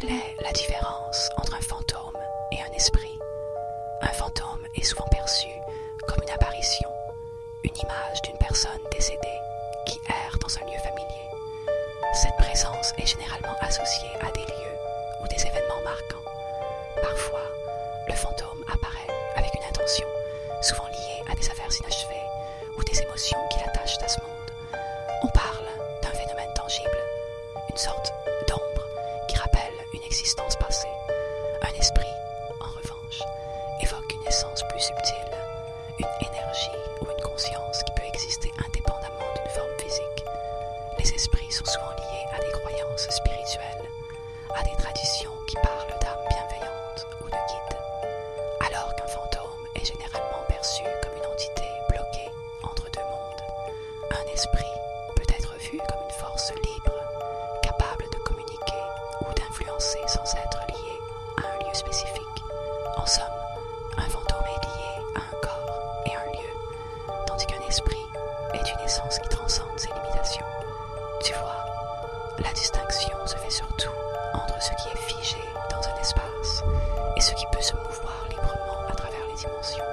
Quelle est la différence entre un fantôme et un esprit? Un fantôme est souvent perçu comme une apparition, une image d'une personne décédée qui erre dans un lieu familier. Cette présence est généralement associée à des lieux ou des événements marquants. Parfois, le fantôme apparaît avec une intention, souvent liée à des affaires inachevées ou des émotions qui l'attachent à ce monde. On parle d'un phénomène tangible, une sorte d'ombre qui rappelle une existence passée. Un esprit, en revanche, évoque une essence plus subtile, une énergie ou une conscience qui peut exister indépendamment d'une forme physique. Les esprits sont souvent liés à des croyances spirituelles, à des traditions qui parlent d'âmes bienveillantes ou de guides, alors qu'un fantôme est généralement perçu comme une entité bloquée entre deux mondes. Un esprit peut être vu comme une force libre, capable de communiquer ou d'influencer sans être lié à un lieu spécifique. En somme, un fantôme est lié à un corps et un lieu, tandis qu'un esprit est une essence qui transcende ses limitations. Tu vois, la distinction se fait surtout entre ce qui est figé dans un espace et ce qui peut se mouvoir librement à travers les dimensions.